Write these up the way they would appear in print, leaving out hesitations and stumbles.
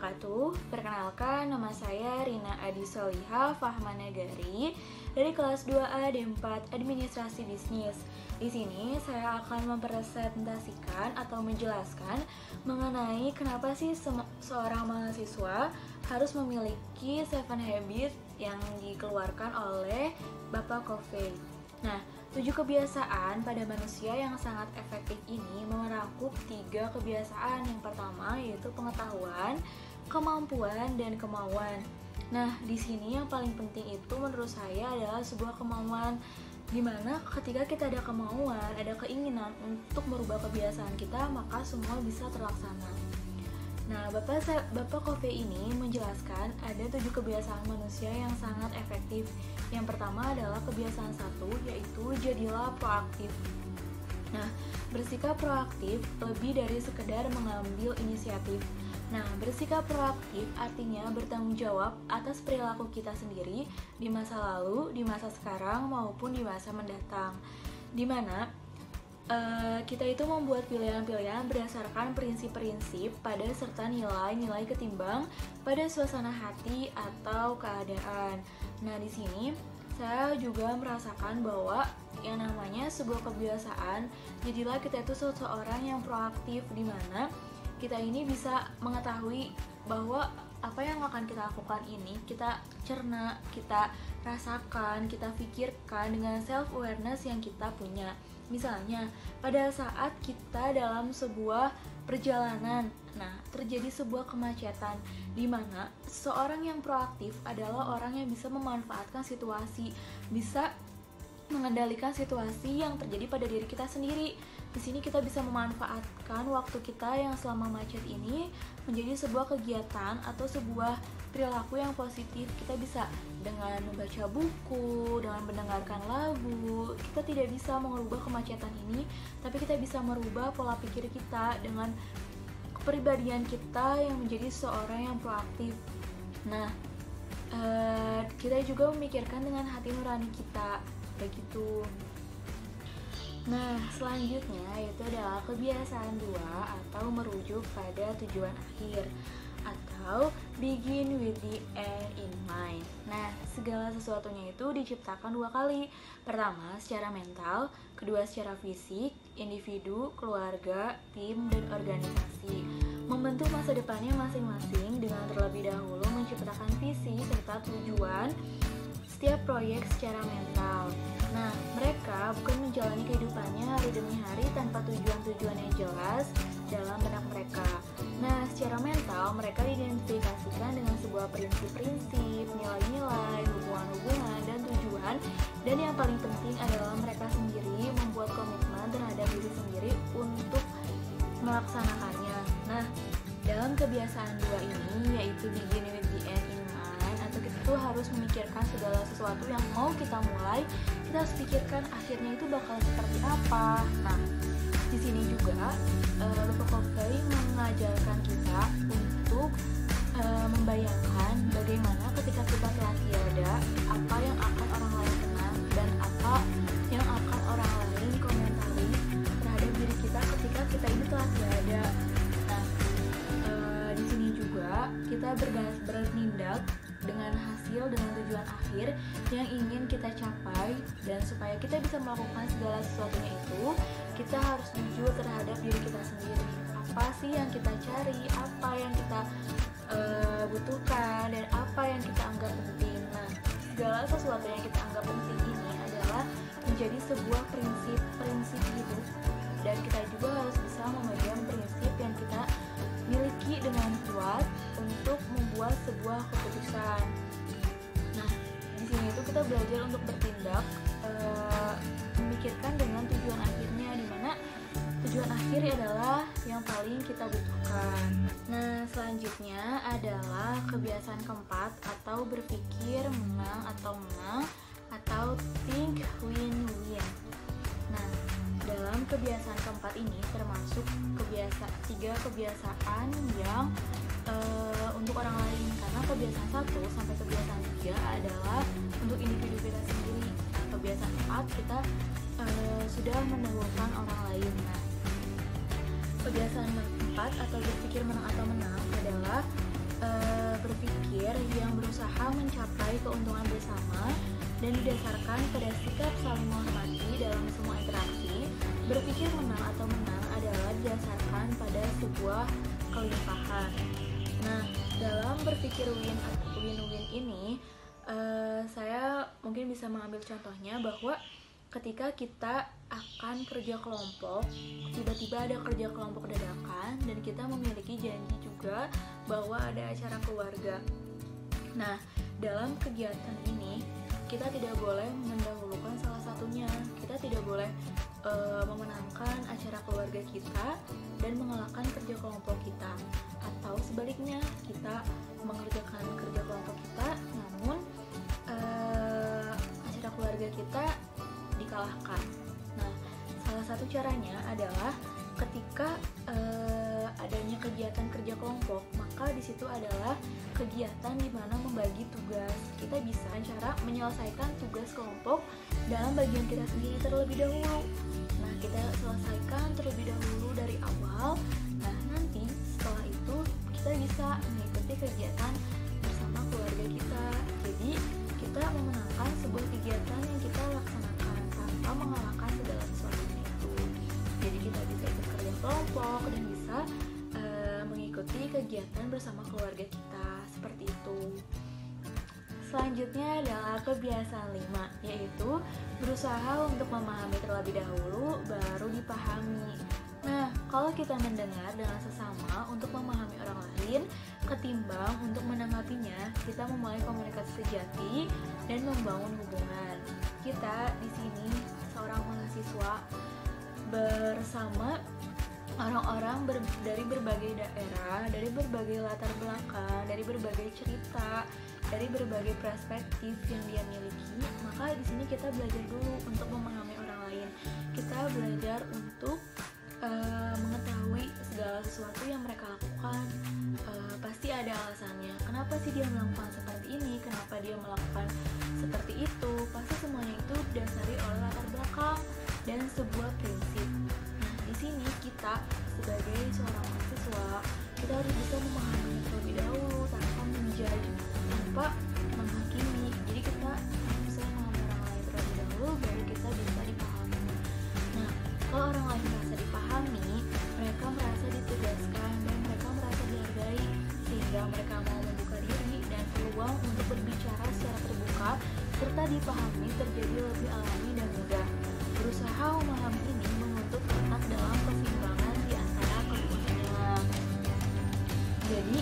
wabarakatuh. Perkenalkan, nama saya Rina Adi Soliha Fahmanagari dari kelas 2A D4 Administrasi Bisnis. Di sini saya akan mempresentasikan atau menjelaskan mengenai kenapa sih seorang mahasiswa harus memiliki 7 Habits yang dikeluarkan oleh Bapak Covey. Nah, 7 kebiasaan pada manusia yang sangat efektif ini merangkup 3 kebiasaan. Yang pertama yaitu pengetahuan, kemampuan, dan kemauan. Nah, di sini yang paling penting itu menurut saya adalah sebuah kemauan, dimana ketika kita ada kemauan, ada keinginan untuk merubah kebiasaan kita, maka semua bisa terlaksana. Nah, Bapak Covey ini menjelaskan ada 7 kebiasaan manusia yang sangat efektif. Yang pertama adalah kebiasaan 1, yaitu jadilah proaktif. Nah, bersikap proaktif lebih dari sekedar mengambil inisiatif. Nah, bersikap proaktif artinya bertanggung jawab atas perilaku kita sendiri di masa lalu, di masa sekarang, maupun di masa mendatang. Dimana kita itu membuat pilihan-pilihan berdasarkan prinsip-prinsip pada serta nilai-nilai ketimbang pada suasana hati atau keadaan. Nah, di sini saya juga merasakan bahwa yang namanya sebuah kebiasaan, jadilah kita itu seseorang yang proaktif, di mana kita ini bisa mengetahui bahwa apa yang akan kita lakukan ini kita cerna, kita rasakan, kita pikirkan dengan self-awareness yang kita punya. Misalnya, pada saat kita dalam sebuah perjalanan, nah terjadi sebuah kemacetan, di mana seorang yang proaktif adalah orang yang bisa memanfaatkan situasi, bisa mengendalikan situasi yang terjadi pada diri kita sendiri. Di sini kita bisa memanfaatkan waktu kita yang selama macet ini menjadi sebuah kegiatan atau sebuah perilaku yang positif. Kita bisa dengan membaca buku, dengan mendengarkan lagu. Kita tidak bisa mengubah kemacetan ini, tapi kita bisa merubah pola pikir kita dengan kepribadian kita yang menjadi seorang yang proaktif. Nah, kita juga memikirkan dengan hati nurani kita, begitu. Nah, selanjutnya yaitu adalah kebiasaan 2 atau merujuk pada tujuan akhir atau begin with the end in mind. Nah, segala sesuatunya itu diciptakan 2 kali. Pertama, secara mental, kedua secara fisik, individu, keluarga, tim, dan organisasi. Membentuk masa depannya masing-masing dengan terlebih dahulu menciptakan visi serta tujuan setiap proyek secara mental. Nah, mereka bukan menjalani kehidupannya hari demi hari tanpa tujuan-tujuan yang jelas dalam benak mereka. Nah, secara mental, mereka diidentifikasikan dengan sebuah prinsip-prinsip, nilai-nilai, hubungan-hubungan, dan tujuan. Dan yang paling penting adalah mereka sendiri membuat komitmen terhadap diri sendiri untuk melaksanakannya. Nah, dalam kebiasaan 2 ini, yaitu begin with the end in mind, atau kita tuh harus memikirkan segala sesuatu yang mau kita mulai, kita harus pikirkan akhirnya itu bakal seperti apa. Nah, di sini juga Bapak Covey mengajarkan kita untuk membayangkan bagaimana ketika kita telah tiada, apa yang akan orang lain kenang dan apa yang akan orang lain komentari terhadap diri kita ketika kita ini telah tiada. Nah, di sini juga kita bertindak dengan hasil, dengan tujuan akhir yang ingin kita capai, dan supaya kita bisa melakukan segala sesuatunya itu, kita harus jujur terhadap diri kita sendiri. Apa sih yang kita cari, apa yang kita butuhkan, dan apa yang kita anggap penting. Nah, segala sesuatu yang kita anggap penting ini adalah menjadi sebuah prinsip hidup, dan kita juga harus bisa memegang prinsip yang kita miliki dengan kuat untuk membuat sebuah keputusan. Nah, di sini itu kita belajar untuk bertindak, memikirkan dengan tujuan akhirnya, di mana tujuan akhir adalah yang paling kita butuhkan. Nah, selanjutnya adalah kebiasaan keempat atau berpikir menang atau think win-win. Nah, dalam kebiasaan keempat ini termasuk 3 kebiasaan yang untuk orang lain, karena kebiasaan 1 sampai kebiasaan 3 adalah untuk individu kita sendiri. Kebiasaan 4 kita sudah mendahulukan orang lain. Nah, kebiasaan 4 atau berpikir menang adalah mencapai keuntungan bersama dan didasarkan pada sikap saling menghormati dalam semua interaksi. Berpikir menang atau menang adalah didasarkan pada sebuah kelimpahan. Nah, dalam berpikir win-win ini, saya mungkin bisa mengambil contohnya bahwa ketika kita akan kerja kelompok, tiba-tiba ada kerja kelompok dadakan dan kita memiliki janji juga bahwa ada acara keluarga. Nah, dalam kegiatan ini kita tidak boleh mendahulukan salah satunya. Kita tidak boleh memenangkan acara keluarga kita dan mengalahkan kerja kelompok kita, atau sebaliknya kita mengerjakan kerja kelompok kita namun acara keluarga kita dikalahkan. Nah, salah satu caranya adalah ketika adanya kegiatan kerja kelompok, maka di situ adalah kegiatan di mana membagi tugas. Kita bisa cara menyelesaikan tugas kelompok dalam bagian kita sendiri terlebih dahulu. Nah, kita selesaikan terlebih dahulu dari awal. Nah, nanti setelah itu kita bisa mengikuti kegiatan bersama keluarga kita. Jadi, kita memenangkan sebuah kegiatan yang kita laksanakan tanpa mengalahkan segala sesuatunya itu. Jadi kita bisa ikut kerja kelompok dan bisa mengikuti kegiatan bersama keluarga kita, seperti itu. Selanjutnya adalah kebiasaan 5, yaitu berusaha untuk memahami terlebih dahulu baru dipahami. Nah, kalau kita mendengar dengan sesama untuk memahami orang lain ketimbang untuk menanggapinya, kita memulai komunikasi sejati dan membangun hubungan. Kita di sini seorang mahasiswa bersama orang-orang dari berbagai daerah, dari berbagai latar belakang, dari berbagai cerita, dari berbagai perspektif yang dia miliki. Maka di sini kita belajar dulu untuk memahami orang lain. Kita belajar untuk mengetahui segala sesuatu yang mereka lakukan. Pasti ada alasannya. Kenapa sih dia melakukan seperti ini? Kenapa dia melakukan seperti itu? Pasti semuanya itu didasari oleh latar belakang dan sebuah prinsip. Nah, di sini kita sebagai seorang mahasiswa, kita harus bisa memahami terlebih dahulu tanpa menjudge, tanpa menghakimi. Jadi kita harus bisa memahami orang lain terlebih dahulu baru kita bisa dipahami. Nah, kalau orang lain merasa dipahami, mereka merasa ditugaskan dan mereka merasa dihargai, sehingga mereka mau membuka diri dan peluang untuk berbicara secara terbuka serta dipahami terjadi lebih alami dan mudah. Berusaha memahami ini menuntut letak dalam keseimbangan di antara keduanya. Jadi,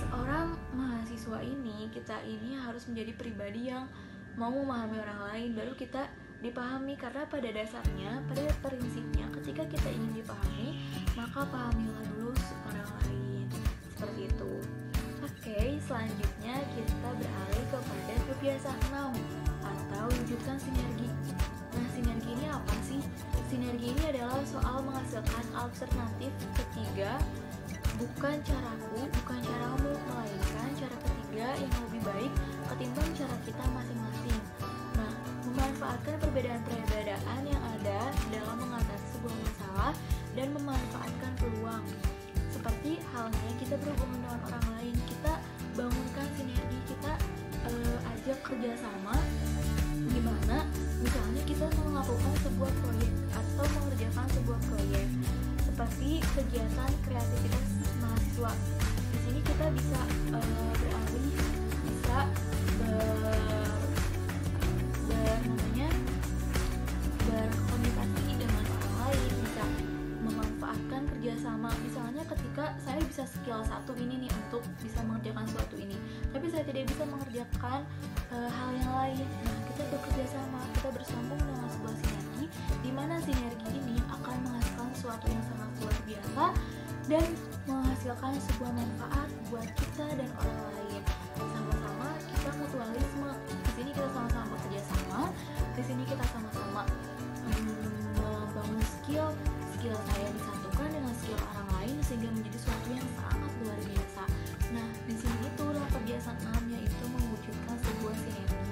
seorang mahasiswa ini, kita ini harus menjadi pribadi yang mau memahami orang lain, baru kita dipahami. Karena pada dasarnya, pada prinsipnya, ketika kita ingin dipahami, maka pahamilah dulu orang lain. Seperti itu. Oke, selanjutnya kita beralih kepada kebiasaan 6, atau wujudkan sinergi. Nah, sinergi ini apa sih? Sinergi ini adalah soal menghasilkan alternatif ketiga, bukan caraku, bukan caramu, melainkan cara ketiga yang lebih baik ketimbang cara kita masing-masing. Nah, memanfaatkan perbedaan-perbedaan yang ada dalam mengatasi sebuah masalah dan memanfaatkan peluang. Seperti halnya kita berhubungan dengan orang lain, kita bangunkan sinergi, kita ajak kerjasama, gimana misalnya kita melakukan sebuah proyek atau mengerjakan sebuah proyek seperti kegiatan kreativitas mahasiswa. Di sini kita bisa beralih, bisa berkomunikasi dengan orang lain, bisa memanfaatkan kerjasama. Misalnya ketika saya bisa skill satu ini nih untuk bisa mengerjakan suatu ini, tapi saya tidak bisa mengerjakan hal yang lain. Nah, kita bekerja sama, kita bersambung dengan sebuah sinergi, di mana sinergi ini akan menghasilkan sesuatu yang sangat luar biasa dan menghasilkan sebuah manfaat buat kita dan orang lain. Sama-sama kita mutualisme. Di sini kita sama-sama bekerja sama, di sini kita sama-sama membangun skill saya disatukan dengan skill orang lain sehingga menjadi sesuatu yang sangat luar biasa. Nah, di sini itulah kebiasaan 6, yaitu mewujudkan sebuah sinergi.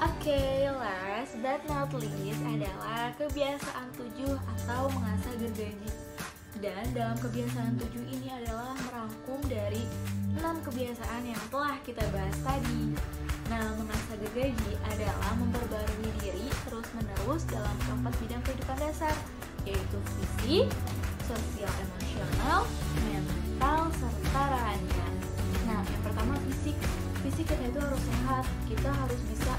Oke, last but not least adalah kebiasaan 7 atau mengasah gergaji. Dan dalam kebiasaan 7 ini adalah merangkum dari 6 kebiasaan yang telah kita bahas tadi. Nah, mengasah gergaji adalah memperbarui diri terus-menerus dalam 4 bidang kehidupan dasar, yaitu fisik, sosial emosional, mental, serta rohanian. Nah, yang pertama fisik. Fisik kita itu harus sehat. Kita harus bisa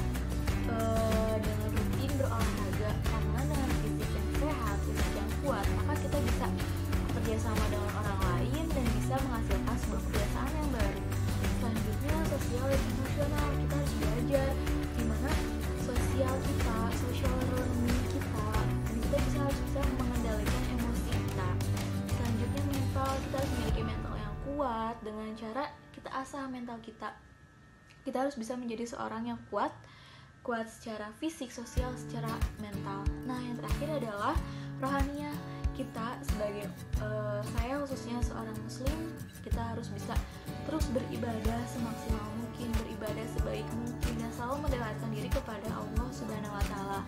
dengan rutin berolahraga, karena dengan fisik yang sehat, fisik yang kuat, maka kita bisa bekerja sama dengan orang lain dan bisa menghasilkan sebuah kebiasaan yang baru. Selanjutnya sosial dan emosional. Kita harus belajar gimana sosial kita, social learning kita, dan kita harus bisa mengendalikan emosi kita. Selanjutnya mental. Kita harus memiliki mental yang kuat dengan cara kita asah mental kita. Kita harus bisa menjadi seorang yang kuat secara fisik, sosial, secara mental. Nah, yang terakhir adalah rohaninya. Kita sebagai saya khususnya seorang muslim, kita harus bisa terus beribadah semaksimal mungkin, beribadah sebaik mungkin, dan selalu mendekatkan diri kepada Allah Subhanahu wa Ta'ala.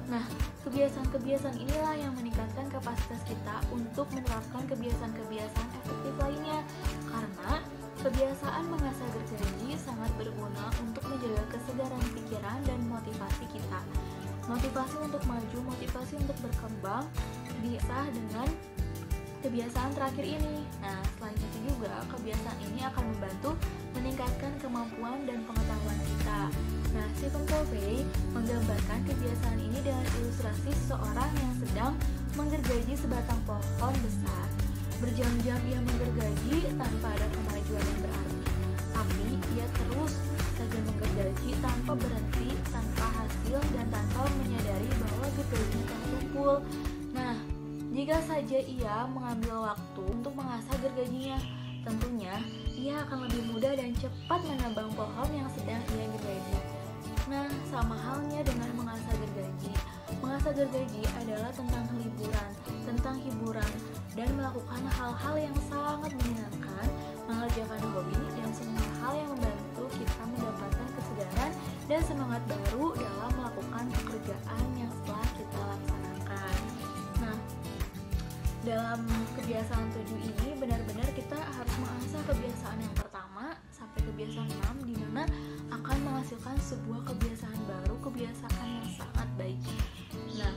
Nah, kebiasaan-kebiasaan inilah yang meningkatkan kapasitas kita untuk menerapkan kebiasaan-kebiasaan efektif lainnya, karena kebiasaan mengasah gergaji sangat berguna untuk menjaga kesegaran pikiran dan motivasi kita. Motivasi untuk maju, motivasi untuk berkembang diasah dengan kebiasaan terakhir ini. Nah, selain itu juga kebiasaan ini akan membantu meningkatkan kemampuan dan pengetahuan kita. Nah, Stephen Covey menggambarkan kebiasaan ini dengan ilustrasi seseorang yang sedang menggergaji sebatang pohon besar. Berjam-jam ia menggergaji tanpa ada kemajuan yang berarti, tapi ia terus saja menggergaji tanpa berhenti, tanpa hasil, dan tanpa menyadari bahwa gergaji telah tumpul. Nah, jika saja ia mengambil waktu untuk mengasah gergajinya, tentunya ia akan lebih mudah dan cepat menambang pohon yang sedang ia gergaji. Nah, sama halnya dengan mengasah gergaji. Mengasah gergaji adalah tentang hiburan, dan melakukan hal-hal yang sangat menyenangkan, mengerjakan hobi, dan semua hal yang membantu kita mendapatkan kesegaran dan semangat baru dalam melakukan pekerjaan yang telah kita laksanakan. Nah, dalam kebiasaan 7 ini benar-benar kita harus mengasah kebiasaan yang pertama sampai kebiasaan 6, di mana akan menghasilkan sebuah kebiasaan baru, kebiasaan yang sangat baik. Nah,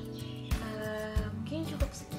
mungkin cukup sekian